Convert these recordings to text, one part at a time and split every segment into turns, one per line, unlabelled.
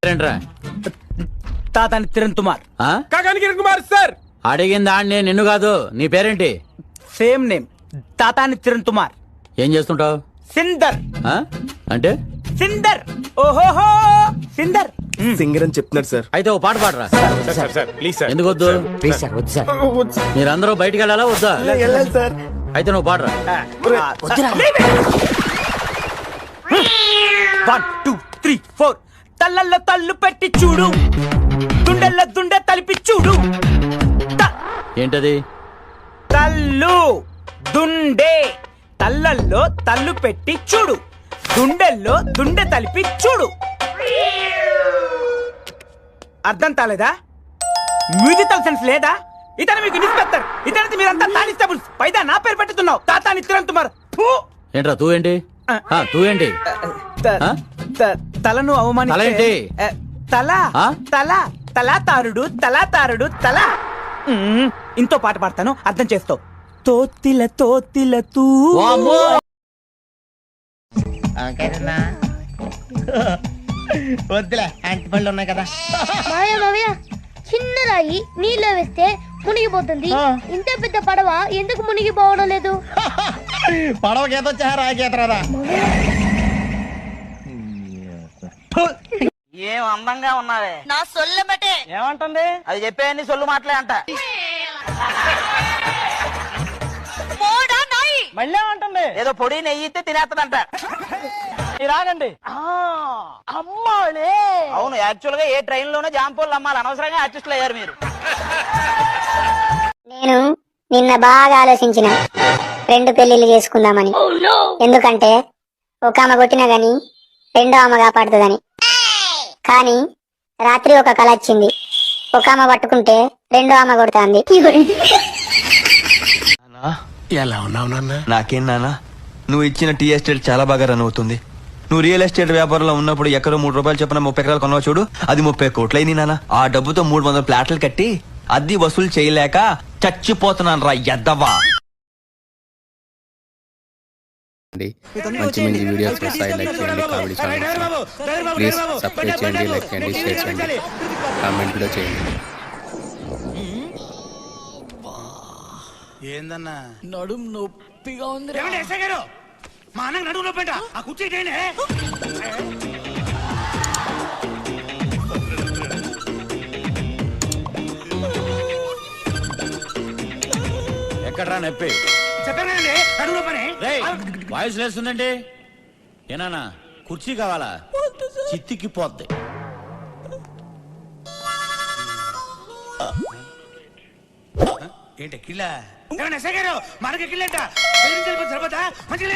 పేరేంట్రా?
Tatani Kiran Kumar.
Kakani Kiran Kumar sir.
అడిగిందా నేను నిన్ను కాదు. నీ పేరేంటి?
Same name, Tatani Kiran Kumar.
ఏం చేస్తుంటావు?
సిందర్.
అంటే
సిందర్. ఓహోహో సిందర్.
సింగర్ అని చెప్తున్నాడు సార్.
అయితే ఓ పాట పాడరా. ఎందుకు వద్దు? మీరందరూ బయటికి వెళ్ళాలా వద్దా?
వెళ్ళాలి సార్.
అయితే నువ్వు పాడరా.
1 2 3 4 తల్లల్లో తల్లు పెట్టి చూడు, దుండెల్లో దుండె తలిపి చూడు.
ఏంటది?
తల్లు దుండే. తల్లల్లో తల్లు పెట్టి చూడు, దుండెల్లో దుండె తలిపి చూడు. అర్థం కాలేదా? మ్యూజికల్ సెన్స్ లేదా? ఇతను మీకు ఇన్స్పెక్టర్, ఇతనికి మీరంతా కానిస్టేబుల్స్. పైదా నా పేరు పెట్టుతున్నావు తాతాని కిరణ్ కుమార్.
ఏంట్రా తూ ఏంటి? తూ ఏంటి?
తలను అవమానించే తల తల తలాతారుడు తలాతారుడు తల. ఇంతో పాట పాడతాను, అర్థం చేస్తావు. తోతిల తోతిల తూ.
వద్దులే, అంటి పళ్ళు ఉన్నాయి కదా.
మావయ్య చిన్న రాయి నీళ్ళు వేస్తే మునిగిపోతుంది, ఇంత పెద్ద పడవ ఎందుకు మునిగిపోవడం లేదు?
పడవ గీతొచ్చా రాయి గీతరాదా?
ఏం అందంగా ఉన్నావే.
నా సొల్లమటే
ఏమంటుంది? అది చెప్పేయన్ని సొల్లు మాటలే అంట. మళ్ళీ ఏమంటుంది? ఏదో పొడి నెయ్యి ఇస్తే తినేస్తాడంట. రాగండి. అమ్మాలే. అవును, యాక్చువల్ గా ఏ ట్రైన్ లోనే జాంపోళ్ళు అమ్మాలి. అనవసరంగా ఆర్టిస్టులు అయ్యారు మీరు.
నేను నిన్న బాగా ఆలోచించిన 2 పెళ్లిళ్ళు చేసుకుందామని. ఎందుకంటే ఒక ఆమె కొట్టినా గాని రెండో ఆమె కాపాడుతుందని. కానీ రాత్రి ఒక కల వచ్చింది. ఒక ఆమె పట్టుకుంటే రెండో ఆమె కొడుతుంది.
ఎలా ఉన్నావు నాన్న?
నాకేం నాన్న, నువ్వు ఇచ్చిన టీ ఎస్టేట్ చాలా బాగా రన్ అవుతుంది. నువ్వు రియల్ ఎస్టేట్ వ్యాపారంలో ఉన్నప్పుడు ఎక్కడో 3 రూపాయలు చెప్పిన 30 ఎకరాలు కొన్నావు చూడు, అది 30 కోట్లయింది నాన్న. ఆ డబ్బుతో 300 ప్లాట్లు కట్టి అద్దె వసూలు చేయలేక చచ్చిపోతున్నాను రా ఎద్దవా.
మంచి మంచి వీడియోస్ వస్తాయి. లైక్ చేయండి, కామెడీ ఛానల్ ప్లీజ్ సబ్స్క్రైబ్ చేయండి, లైక్ చేయండి, షేర్ చేయండి, కామెంట్ కూడా చేయండి.
ఏందన్నా
నడుం నొప్పిగా ఉంది.
మా అన్న నడుము నొప్పి. ఆ కుర్చీ
ఎక్కడ్రా నొప్పి?
చెప్పానండి నడుము నొప్పని.
వాయిస్ లేస్తుందండి. ఏనానా కుర్చీ కావాలా? చిత్తికి పోద్ది.
ఏంటి కిళ్ళ? మనకి కిళ్ళంట సరిపోతా మంచిగా.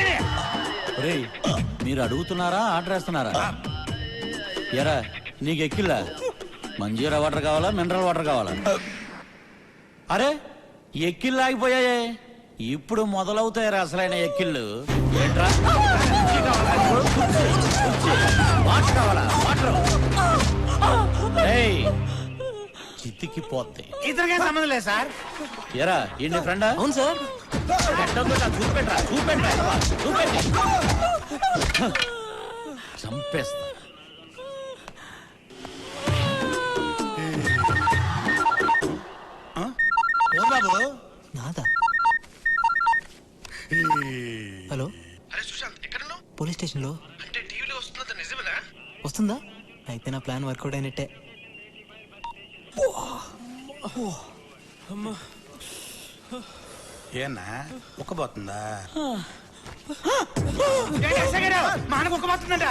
మీరు అడుగుతున్నారా ఆర్డర్ వేస్తున్నారా? ఎరా నీకు ఎక్కిల్లా? మంజీరా వాటర్ కావాలా, మినరల్ వాటర్ కావాలా? అరే ఎక్కిళ్ళు ఆగిపోయాయే, ఇప్పుడు మొదలవుతాయి అసలైన ఎక్కిళ్ళు. ఏంట్రా వాటర్ కావాలా? వాటర్ చిత్తికి పోతే.
ఇతనికేం సంబంధం లేదు సార్.
ఎరా ఏంటి ఫ్రెండా?
అవును సార్.
చూపెట్రా చూపెట్రా చూపెట్టి చంపేస్తా.
బాబు
నాదా? హలో, పోలీస్ స్టేషన్ లో.
అంటే టీవీలో వస్తున్నది నిజమేనా?
వస్తుందా? అయితే నా ప్లాన్ వర్కౌట్ అయినట్టే.
ఏనా ఉక్కబోతుందా? మానకు ఉక్కబోతుందంట.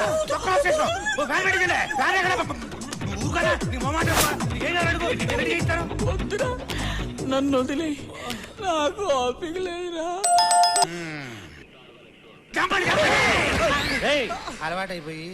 నన్ను వదిలే, నాకు ఓపిక లేదురా.
అలవాటైపోయి